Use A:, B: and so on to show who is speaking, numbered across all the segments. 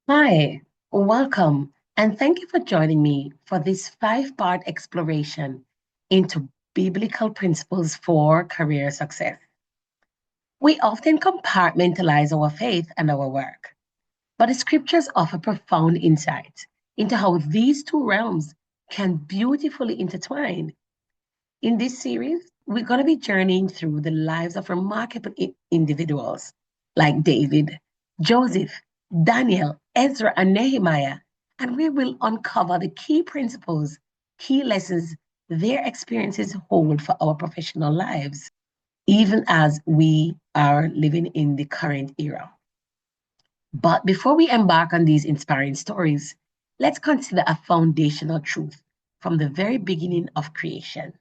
A: Hi, welcome, and thank you for joining me for this five-part exploration into biblical principles for career success. We often compartmentalize our faith and our work, but the scriptures offer profound insights into how these two realms can beautifully intertwine. In this series, we're going to be journeying through the lives of remarkable individuals like David, Joseph, Daniel, Ezra, and Nehemiah, and we will uncover the key principles, key lessons their experiences hold for our professional lives, even as we are living in the current era. But before we embark on these inspiring stories, let's consider a foundational truth from the very beginning of creation.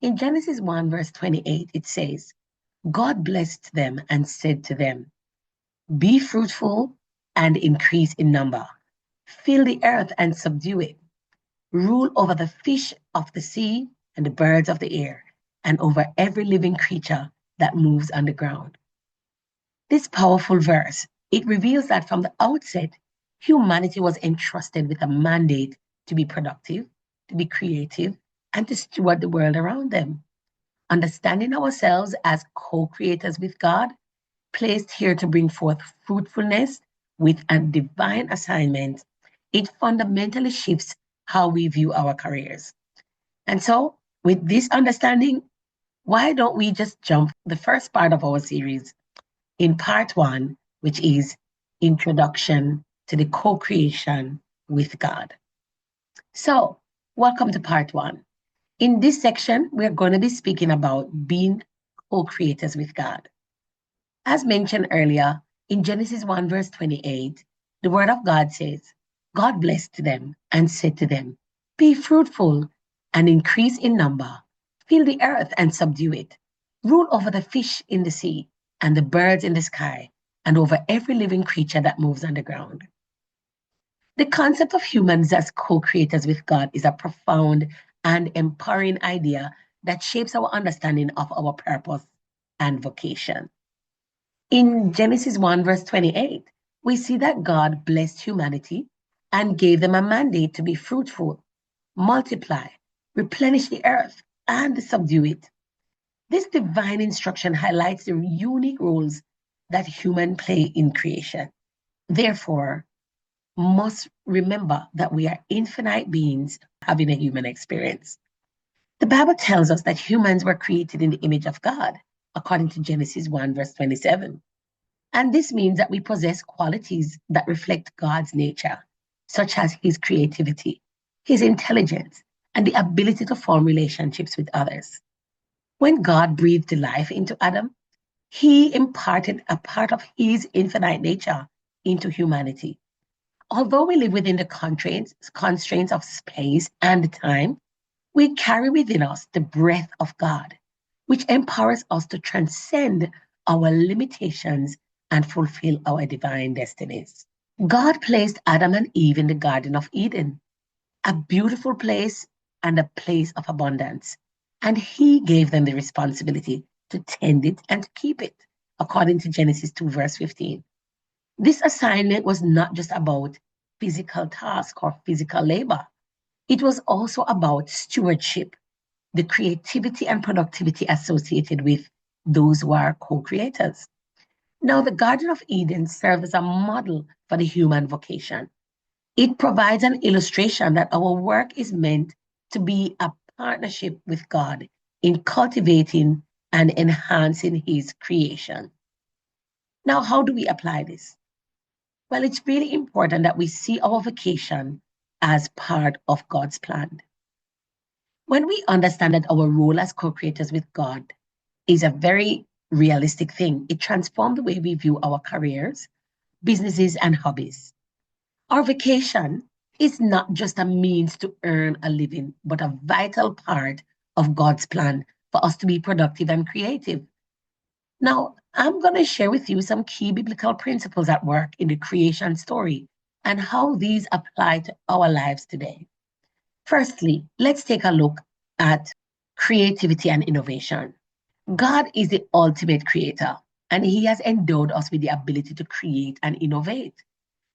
A: In Genesis 1, verse 28, it says, God blessed them and said to them, be fruitful and increase in number. Fill the earth and subdue it. Rule over the fish of the sea and the birds of the air, and over every living creature that moves on the ground. This powerful verse, it reveals that from the outset, humanity was entrusted with a mandate to be productive, to be creative, and to steward the world around them. Understanding ourselves as co-creators with God, placed here to bring forth fruitfulness with a divine assignment, it fundamentally shifts how we view our careers. And so, with this understanding, why don't we just jump the first part of our series in part one, which is Introduction to the Co-Creation with God. So, welcome to part one. In this section, we're going to be speaking about being co-creators with God. As mentioned earlier, in Genesis 1, verse 28, the word of God says, God blessed them and said to them, be fruitful and increase in number, fill the earth and subdue it, rule over the fish in the sea and the birds in the sky, and over every living creature that moves on the ground. The concept of humans as co-creators with God is a profound and empowering idea that shapes our understanding of our purpose and vocation. In Genesis 1, verse 28, we see that God blessed humanity and gave them a mandate to be fruitful, multiply, replenish the earth, and subdue it. This divine instruction highlights the unique roles that humans play in creation. Therefore, must remember that we are infinite beings having a human experience. The Bible tells us that humans were created in the image of God, according to Genesis 1, verse 27. And this means that we possess qualities that reflect God's nature, such as his creativity, his intelligence, and the ability to form relationships with others. When God breathed life into Adam, he imparted a part of his infinite nature into humanity. Although we live within the constraints of space and time, we carry within us the breath of God, which empowers us to transcend our limitations and fulfill our divine destinies. God placed Adam and Eve in the Garden of Eden, a beautiful place and a place of abundance. And he gave them the responsibility to tend it and to keep it, according to Genesis 2, verse 15. This assignment was not just about physical task or physical labor. It was also about stewardship, the creativity and productivity associated with those who are co-creators. Now, the Garden of Eden serves as a model for the human vocation. It provides an illustration that our work is meant to be a partnership with God in cultivating and enhancing his creation. Now, how do we apply this? Well, it's really important that we see our vocation as part of God's plan. When we understand that our role as co-creators with God is a very realistic thing, it transforms the way we view our careers, businesses, and hobbies. Our vacation is not just a means to earn a living, but a vital part of God's plan for us to be productive and creative. Now, I'm going to share with you some key biblical principles at work in the creation story and how these apply to our lives today. Firstly, let's take a look at creativity and innovation. God is the ultimate creator, and he has endowed us with the ability to create and innovate.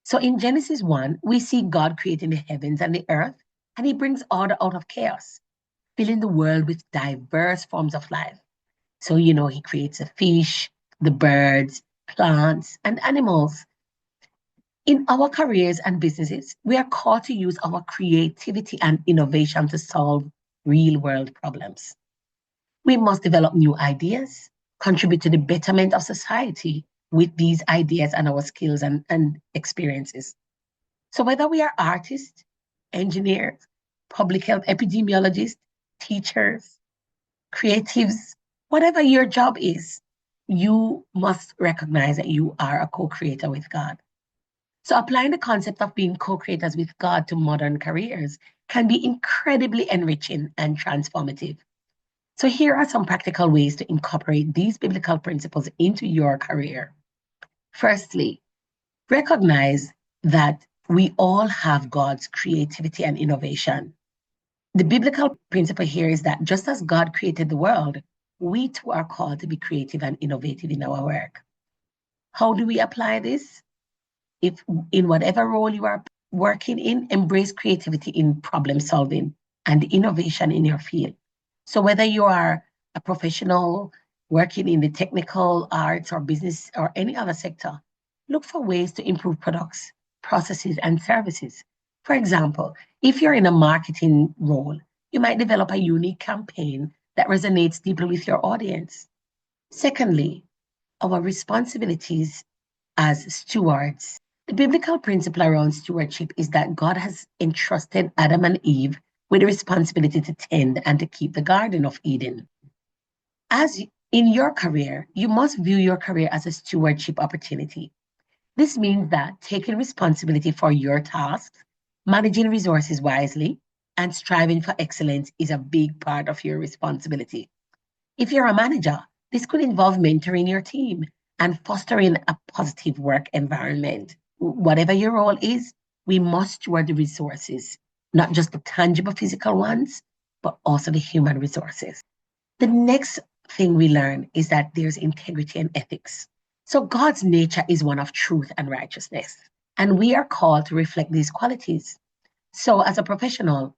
A: So in Genesis 1, we see God creating the heavens and the earth, and he brings order out of chaos, filling the world with diverse forms of life. So, he creates the fish, the birds, plants, and animals. In our careers and businesses, we are called to use our creativity and innovation to solve real world problems. We must develop new ideas, contribute to the betterment of society with these ideas and our skills and experiences. So, whether we are artists, engineers, public health epidemiologists, teachers, creatives, whatever your job is, you must recognize that you are a co creator with God. So, applying the concept of being co creators with God to modern careers can be incredibly enriching and transformative. So, here are some practical ways to incorporate these biblical principles into your career. Firstly, recognize that we all have God's creativity and innovation. The biblical principle here is that just as God created the world, we too are called to be creative and innovative in our work. How do we apply this? If in whatever role you are working in, embrace creativity in problem solving and innovation in your field. So whether you are a professional working in the technical arts or business or any other sector, look for ways to improve products, processes, and services. For example, if you're in a marketing role, you might develop a unique campaign that resonates deeply with your audience. Secondly, our responsibilities as stewards. The biblical principle around stewardship is that God has entrusted Adam and Eve with the responsibility to tend and to keep the Garden of Eden. As in your career, you must view your career as a stewardship opportunity. This means that taking responsibility for your tasks, managing resources wisely, and striving for excellence is a big part of your responsibility. If you're a manager, this could involve mentoring your team and fostering a positive work environment. Whatever your role is, we must steward the resources, not just the tangible physical ones, but also the human resources. The next thing we learn is that there's integrity and ethics. So God's nature is one of truth and righteousness, and we are called to reflect these qualities. So as a professional,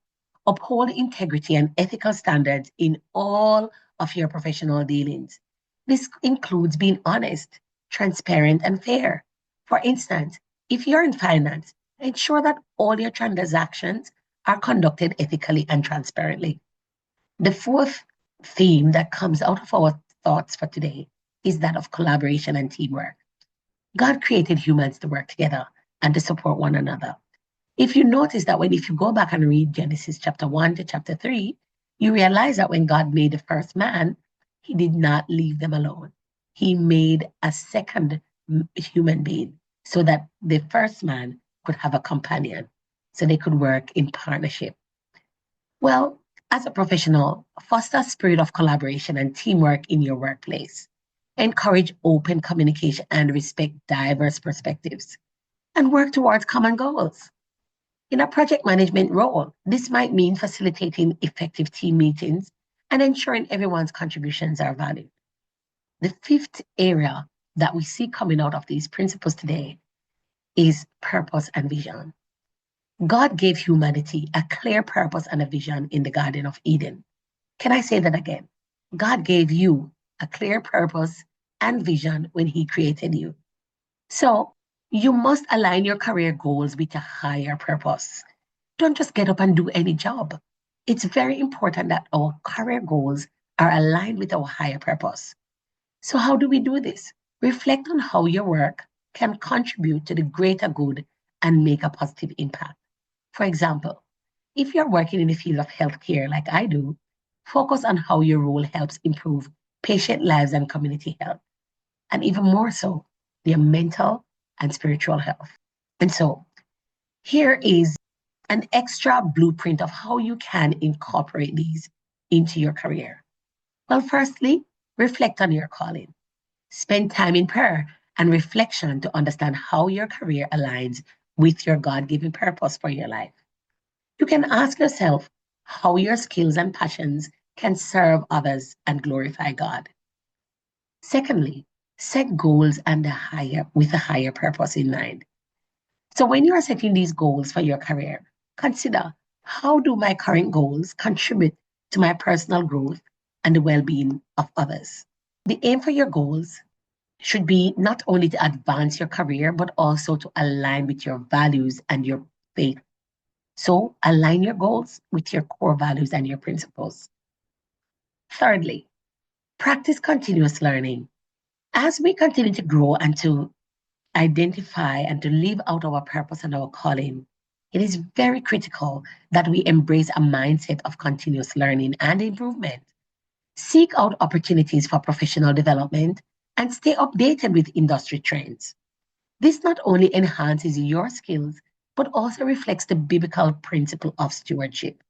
A: uphold integrity and ethical standards in all of your professional dealings. This includes being honest, transparent, and fair. For instance, if you're in finance, ensure that all your transactions are conducted ethically and transparently. The fourth theme that comes out of our thoughts for today is that of collaboration and teamwork. God created humans to work together and to support one another. If you notice that if you go back and read Genesis chapter 1 to chapter 3, you realize that when God made the first man, he did not leave them alone. He made a second human being so that the first man could have a companion, so they could work in partnership. Well, as a professional, foster a spirit of collaboration and teamwork in your workplace. Encourage open communication and respect diverse perspectives, and work towards common goals. In a project management role, this might mean facilitating effective team meetings and ensuring everyone's contributions are valued. The fifth area that we see coming out of these principles today is purpose and vision. God gave humanity a clear purpose and a vision in the Garden of Eden. Can I say that again? God gave you a clear purpose and vision when he created you. So you must align your career goals with a higher purpose. Don't just get up and do any job. It's very important that our career goals are aligned with our higher purpose. So how do we do this? Reflect on how your work can contribute to the greater good and make a positive impact. For example, if you're working in the field of healthcare like I do, focus on how your role helps improve patient lives and community health, and even more so, their mental and spiritual health. And so here is an extra blueprint of how you can incorporate these into your career. Well, firstly, reflect on your calling. Spend time in prayer and reflection to understand how your career aligns with your God given purpose for your life. You can ask yourself how your skills and passions can serve others and glorify God. Secondly, set goals with a higher purpose in mind. So when you are setting these goals for your career, consider, how do my current goals contribute to my personal growth and the well-being of others? The aim for your goals should be not only to advance your career, but also to align with your values and your faith. So align your goals with your core values and your principles. Thirdly, practice continuous learning. As we continue to grow and to identify and to live out our purpose and our calling, it is very critical that we embrace a mindset of continuous learning and improvement. Seek out opportunities for professional development and stay updated with industry trends. This not only enhances your skills, but also reflects the biblical principle of stewardship.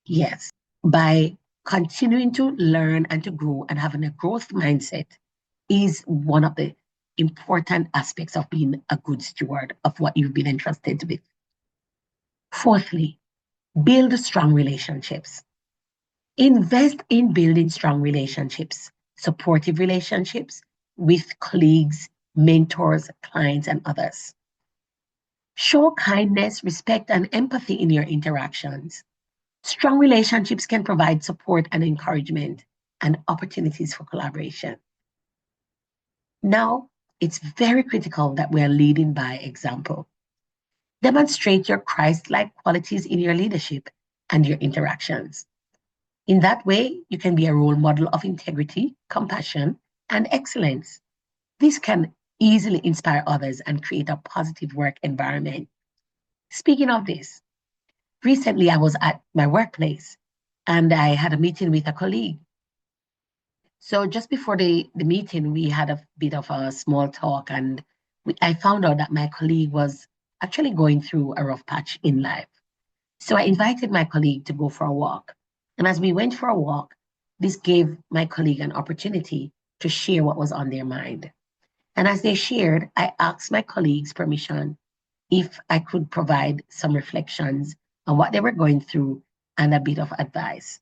A: Yes, by continuing to learn and to grow and having a growth mindset is one of the important aspects of being a good steward of what you've been entrusted with. Fourthly, build strong relationships. Invest in building strong relationships, supportive relationships with colleagues, mentors, clients, and others. Show kindness, respect, and empathy in your interactions. Strong relationships can provide support and encouragement and opportunities for collaboration. Now, it's very critical that we are leading by example. Demonstrate your Christ-like qualities in your leadership and your interactions. In that way, you can be a role model of integrity, compassion, and excellence. This can easily inspire others and create a positive work environment. Speaking of this, recently I was at my workplace and I had a meeting with a colleague. So just before the meeting, we had a bit of a small talk, and I found out that my colleague was actually going through a rough patch in life. So I invited my colleague to go for a walk. And as we went for a walk, this gave my colleague an opportunity to share what was on their mind. And as they shared, I asked my colleagues permission if I could provide some reflections on what they were going through and a bit of advice.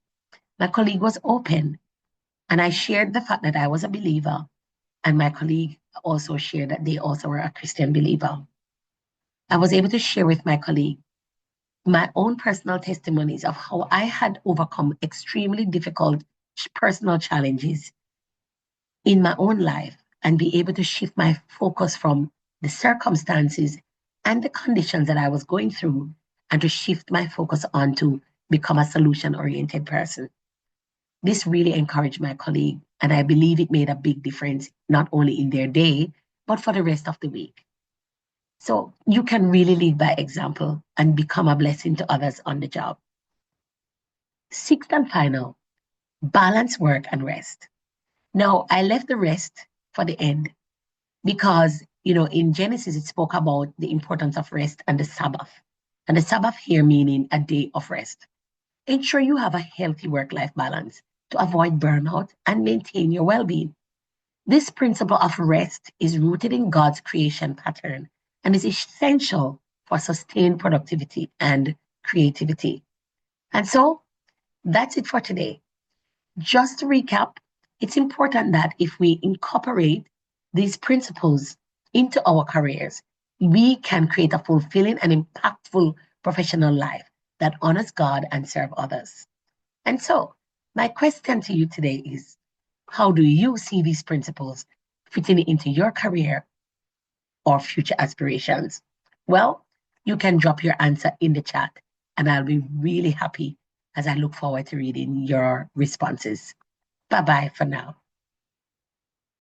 A: My colleague was open, and I shared the fact that I was a believer, and my colleague also shared that they also were a Christian believer. I was able to share with my colleague my own personal testimonies of how I had overcome extremely difficult personal challenges in my own life and be able to shift my focus from the circumstances and the conditions that I was going through and to shift my focus on to become a solution-oriented person. This really encouraged my colleague, and I believe it made a big difference, not only in their day, but for the rest of the week. So you can really lead by example and become a blessing to others on the job. Sixth and final, balance work and rest. Now, I left the rest for the end because, in Genesis, it spoke about the importance of rest and the Sabbath. And the Sabbath here meaning a day of rest. Ensure you have a healthy work-life balance to avoid burnout and maintain your well-being. This principle of rest is rooted in God's creation pattern and is essential for sustained productivity and creativity. And so that's it for today. Just to recap, it's important that if we incorporate these principles into our careers, we can create a fulfilling and impactful professional life that honors God and serve others. And so my question to you today is, how do you see these principles fitting into your career or future aspirations? Well, you can drop your answer in the chat, and I'll be really happy as I look forward to reading your responses. Bye-bye for now.